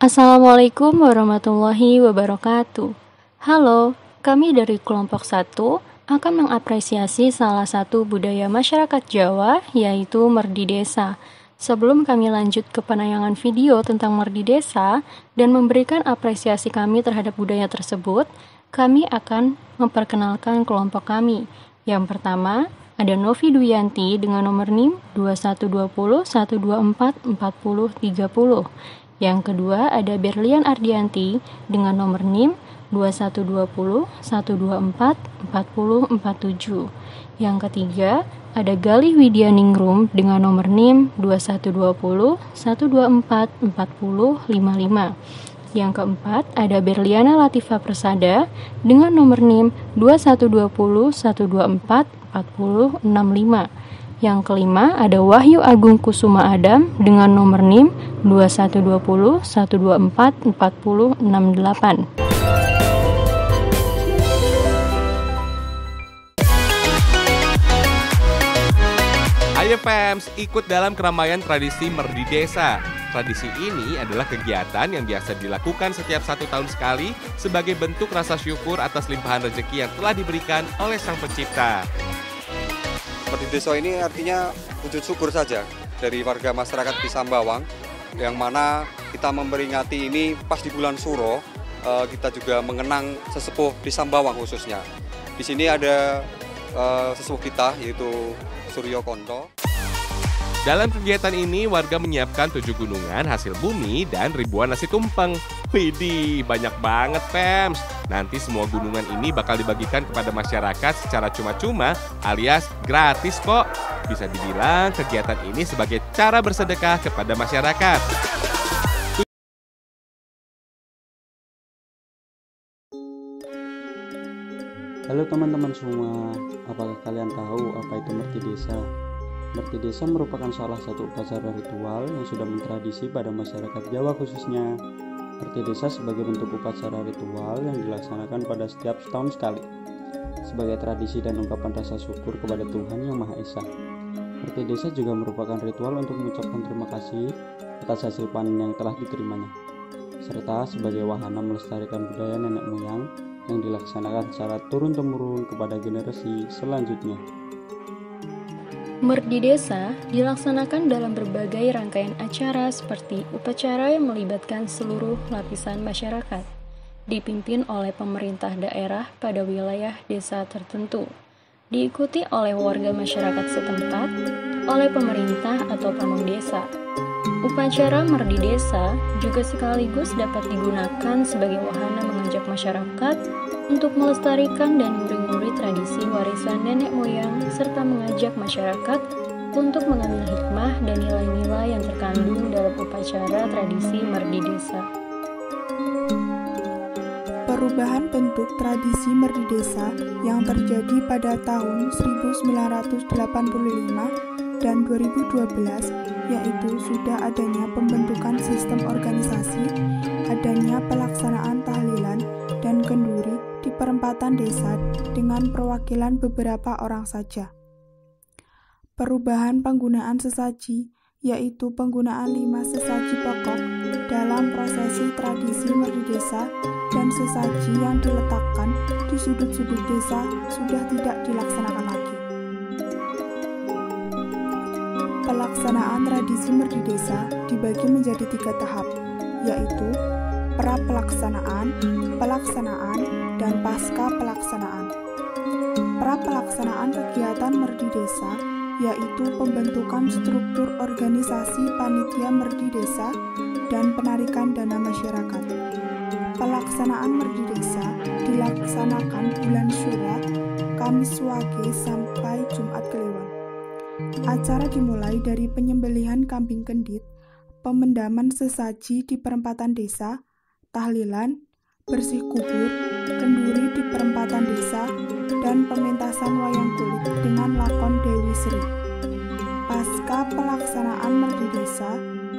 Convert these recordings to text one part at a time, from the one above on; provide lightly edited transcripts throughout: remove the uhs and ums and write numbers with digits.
Assalamualaikum warahmatullahi wabarakatuh. Halo, kami dari kelompok 1 akan mengapresiasi salah satu budaya masyarakat Jawa, yaitu Merdi Desa. Sebelum kami lanjut ke penayangan video tentang Merdi Desa dan memberikan apresiasi kami terhadap budaya tersebut, kami akan memperkenalkan kelompok kami. Yang pertama, ada Novi Duyanti dengan nomor NIM 2120 124 40 30. Yang kedua ada Berlian Ardianti dengan nomor NIM 2120 124 40 47. Yang ketiga ada Galih Widianingrum dengan nomor NIM 2120 124 40 55. Yang keempat ada Berliana Latifa Persada dengan nomor NIM 2120 124 40 65. Yang kelima ada Wahyu Agung Kusuma Adam dengan nomor NIM 2120 124 40 68. Ayo Fems, ikut dalam keramaian tradisi Merdi Desa. Tradisi ini adalah kegiatan yang biasa dilakukan setiap 1 tahun sekali sebagai bentuk rasa syukur atas limpahan rezeki yang telah diberikan oleh Sang Pencipta. Merdi Desa ini artinya wujud syukur saja dari warga masyarakat Pisambawang, yang mana kita memperingati ini pas di bulan Suro. Kita juga mengenang sesepuh Pisambawang khususnya. Di sini ada sesepuh kita yaitu Suryo Konto. Dalam kegiatan ini warga menyiapkan 7 gunungan hasil bumi dan ribuan nasi tumpeng. Widih, banyak banget Fems. Nanti semua gunungan ini bakal dibagikan kepada masyarakat secara cuma-cuma alias gratis kok. Bisa dibilang kegiatan ini sebagai cara bersedekah kepada masyarakat. Halo teman-teman semua, apakah kalian tahu apa itu Merdi Desa? Merdi Desa merupakan salah satu upacara ritual yang sudah mentradisi pada masyarakat Jawa khususnya. Merdi Desa sebagai bentuk upacara ritual yang dilaksanakan pada setiap setahun sekali, sebagai tradisi dan ungkapan rasa syukur kepada Tuhan Yang Maha Esa. Merdi Desa juga merupakan ritual untuk mengucapkan terima kasih atas hasil panen yang telah diterimanya, serta sebagai wahana melestarikan budaya nenek moyang yang dilaksanakan secara turun-temurun kepada generasi selanjutnya. Merdi Desa dilaksanakan dalam berbagai rangkaian acara seperti upacara yang melibatkan seluruh lapisan masyarakat, dipimpin oleh pemerintah daerah pada wilayah desa tertentu, diikuti oleh warga masyarakat setempat, oleh pemerintah atau pamong desa. Upacara Merdi Desa juga sekaligus dapat digunakan sebagai wahana mengajak masyarakat untuk melestarikan dan nguri-nguri tradisi warisan nenek moyang serta mengajak masyarakat untuk mengambil hikmah dan nilai-nilai yang terkandung dalam upacara tradisi Merdi Desa. Perubahan bentuk tradisi Merdi Desa yang terjadi pada tahun 1985 dan 2012, yaitu sudah adanya pembentukan sistem organisasi, adanya pelaksanaan tahlilan dan kenduri di perempatan desa dengan perwakilan beberapa orang saja. Perubahan penggunaan sesaji, yaitu penggunaan 5 sesaji pokok dalam prosesi tradisi Merdi Desa, dan sesaji yang diletakkan di sudut-sudut desa sudah tidak dilaksanakan lagi. Pelaksanaan tradisi Merdi Desa dibagi menjadi 3 tahap, yaitu pra-pelaksanaan, pelaksanaan, dan pasca pelaksanaan. Pra-pelaksanaan kegiatan Merdi Desa yaitu pembentukan struktur organisasi panitia Merdi Desa dan penarikan dana masyarakat. Pelaksanaan Merdi Desa dilaksanakan bulan Syura, Kamis Wage sampai Jumat Kliwon. Acara dimulai dari penyembelihan kambing kendit, pemendaman sesaji di perempatan desa, tahlilan, bersih kubur, kenduri di perempatan desa, dan pementasan wayang kulit dengan lakon Dewi Sri. Pasca pelaksanaan Merdi Desa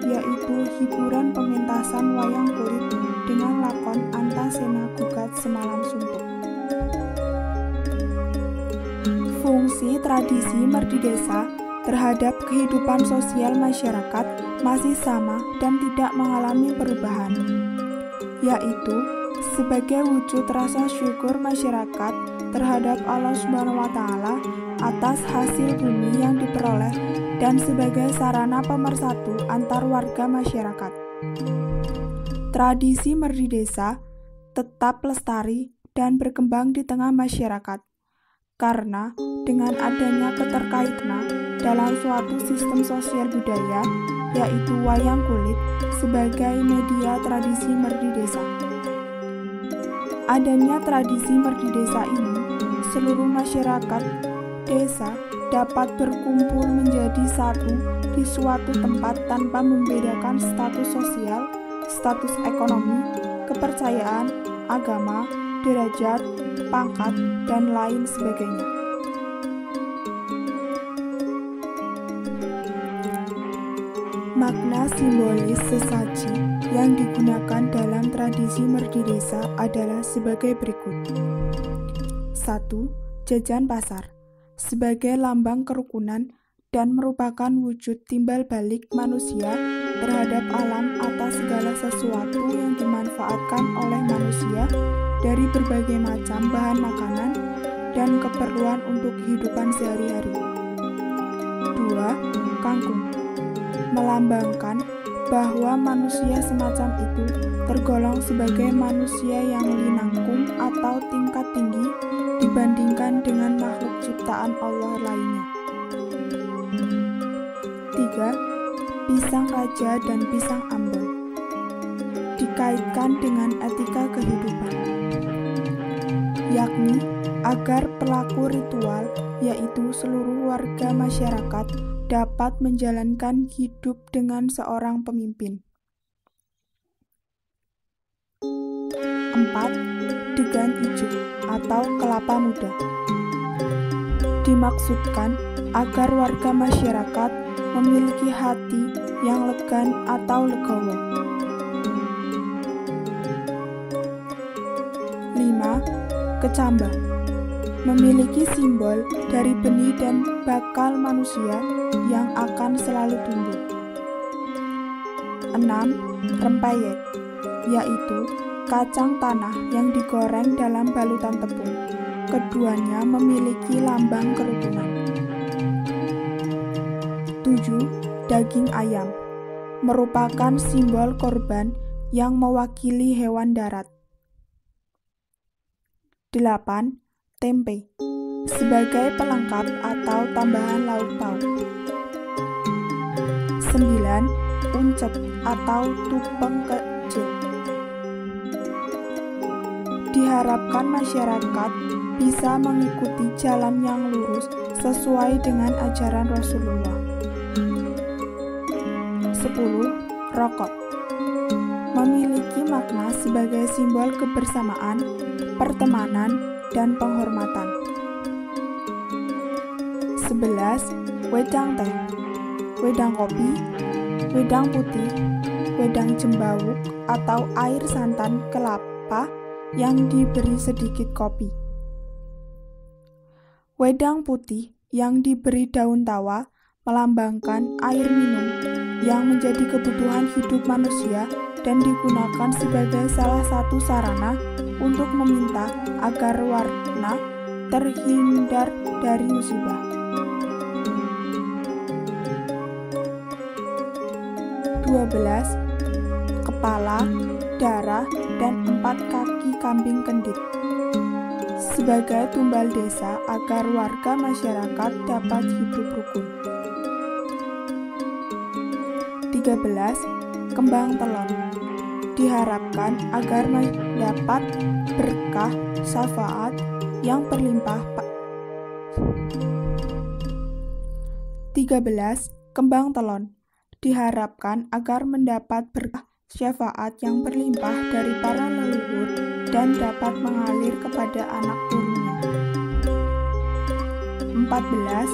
yaitu hiburan pementasan wayang kulit dengan lakon Antasena Gugat Semalam Suntuk. Fungsi tradisi Merdi Desa terhadap kehidupan sosial masyarakat masih sama dan tidak mengalami perubahan, yaitu sebagai wujud rasa syukur masyarakat terhadap Allah SWT atas hasil bumi yang diperoleh dan sebagai sarana pemersatu antar warga masyarakat. Tradisi merdi desa tetap lestari dan berkembang di tengah masyarakat, karena dengan adanya keterkaitan dalam suatu sistem sosial budaya, yaitu wayang kulit sebagai media tradisi merdi desa. Adanya tradisi merdi desa ini, seluruh masyarakat desa dapat berkumpul menjadi satu di suatu tempat tanpa membedakan status sosial, status ekonomi, kepercayaan, agama, derajat, pangkat, dan lain sebagainya. Makna simbolis sesaji yang digunakan dalam tradisi merdi desa adalah sebagai berikut. 1. Jajan pasar sebagai lambang kerukunan dan merupakan wujud timbal balik manusia terhadap alam atas segala sesuatu yang dimanfaatkan oleh manusia dari berbagai macam bahan makanan dan keperluan untuk kehidupan sehari-hari. 2. Kangkung melambangkan bahwa manusia semacam itu tergolong sebagai manusia yang linangkung atau tingkat tinggi dibandingkan dengan makhluk ciptaan Allah lainnya. 3. Pisang raja dan pisang ambon dikaitkan dengan etika kehidupan, yakni agar pelaku ritual, yaitu seluruh warga masyarakat, dapat menjalankan hidup dengan seorang pemimpin. 4. Degan ijo atau kelapa muda dimaksudkan agar warga masyarakat memiliki hati yang legan atau legowo. 5. Kecamba memiliki simbol dari benih dan bakal manusia yang akan selalu tumbuh. 6. Rempeyek, yaitu kacang tanah yang digoreng dalam balutan tepung. Keduanya memiliki lambang kerukunan. 7. Daging ayam merupakan simbol korban yang mewakili hewan darat. 8. Tempe sebagai pelengkap atau tambahan lauk pauk. 9. Uncek atau tumpeng kecil diharapkan masyarakat bisa mengikuti jalan yang lurus sesuai dengan ajaran Rasulullah. 10. Rokok memiliki makna sebagai simbol kebersamaan, pertemanan, dan penghormatan. 11. Wedang teh, wedang kopi, wedang putih, wedang jembawuk atau air santan kelapa yang diberi sedikit kopi. Wedang putih yang diberi daun tawa melambangkan air minum yang menjadi kebutuhan hidup manusia dan digunakan sebagai salah satu sarana untuk meminta agar warna terhindar dari musibah. 12. Kepala, darah, dan 4 kaki kambing kendit sebagai tumbal desa agar warga masyarakat dapat hidup rukun. 13. Kembang telon diharapkan agar mendapat berkah syafaat yang berlimpah. 13. Kembang telon diharapkan agar mendapat berkah syafaat yang berlimpah dari para leluhur dan dapat mengalir kepada anak turunnya. 14.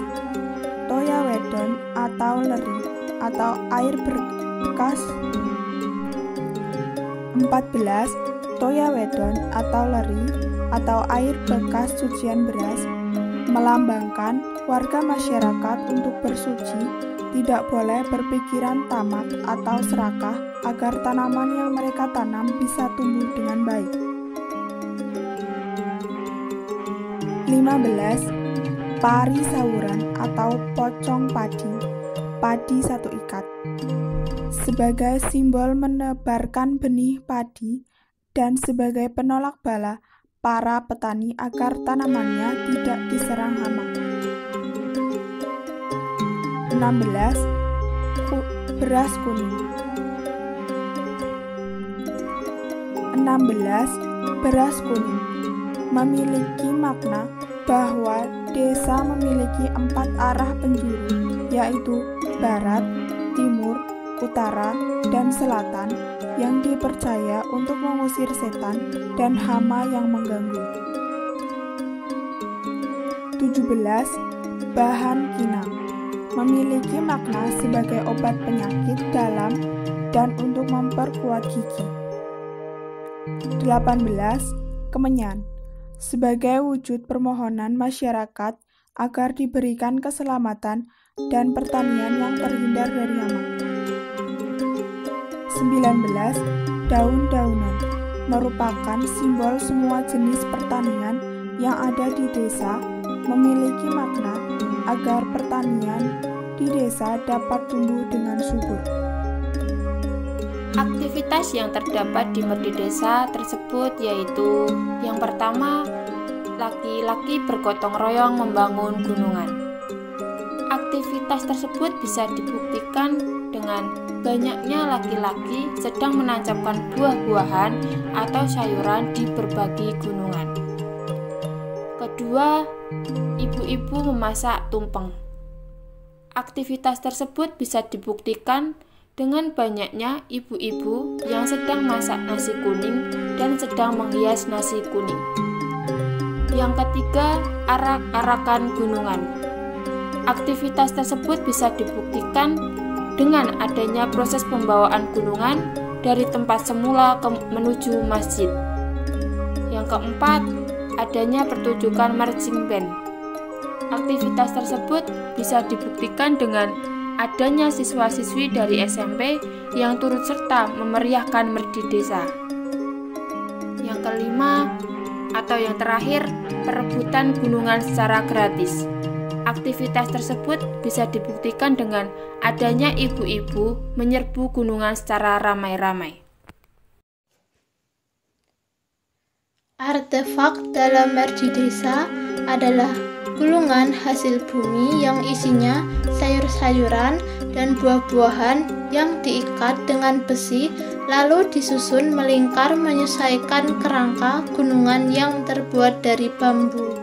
Toya wedon atau leri atau air bekas. 14. Toya wedon atau leri atau air bekas cucian beras melambangkan warga masyarakat untuk bersuci tidak boleh berpikiran tamak atau serakah agar tanaman yang mereka tanam bisa tumbuh dengan baik. 15. Pari sawuran atau pocong padi, padi satu ikat. Sebagai simbol menebarkan benih padi dan sebagai penolak bala para petani agar tanamannya tidak diserang hama. 16. Beras kuning. 16. Beras kuning memiliki makna bahwa desa memiliki 4 arah penjuru, yaitu barat, timur, utara, dan selatan yang dipercaya untuk mengusir setan dan hama yang mengganggu. 17. Bahan kinang memiliki makna sebagai obat penyakit dalam dan untuk memperkuat gigi. 18. Kemenyan sebagai wujud permohonan masyarakat agar diberikan keselamatan dan pertanian yang terhindar dari hama. 19. Daun-daunan merupakan simbol semua jenis pertanian yang ada di desa, memiliki makna agar pertanian di desa dapat tumbuh dengan subur. Aktivitas yang terdapat di Merdi Desa tersebut yaitu yang pertama, laki-laki bergotong royong membangun gunungan. Aktivitas tersebut bisa dibuktikan dengan banyaknya laki-laki sedang menancapkan buah-buahan atau sayuran di berbagai gunungan. Kedua, ibu-ibu memasak tumpeng. Aktivitas tersebut bisa dibuktikan dengan banyaknya ibu-ibu yang sedang masak nasi kuning dan sedang menghias nasi kuning. Yang ketiga, arak-arakan gunungan. Aktivitas tersebut bisa dibuktikan dengan adanya proses pembawaan gunungan dari tempat semula menuju masjid. Yang keempat, adanya pertunjukan marching band. Aktivitas tersebut bisa dibuktikan dengan adanya siswa-siswi dari SMP yang turut serta memeriahkan Merdi Desa. Yang kelima, atau yang terakhir, perebutan gunungan secara gratis. Aktivitas tersebut bisa dibuktikan dengan adanya ibu-ibu menyerbu gunungan secara ramai-ramai. Artefak dalam Merdi Desa adalah gulungan hasil bumi yang isinya sayur-sayuran dan buah-buahan yang diikat dengan besi lalu disusun melingkar menyesuaikan kerangka gunungan yang terbuat dari bambu.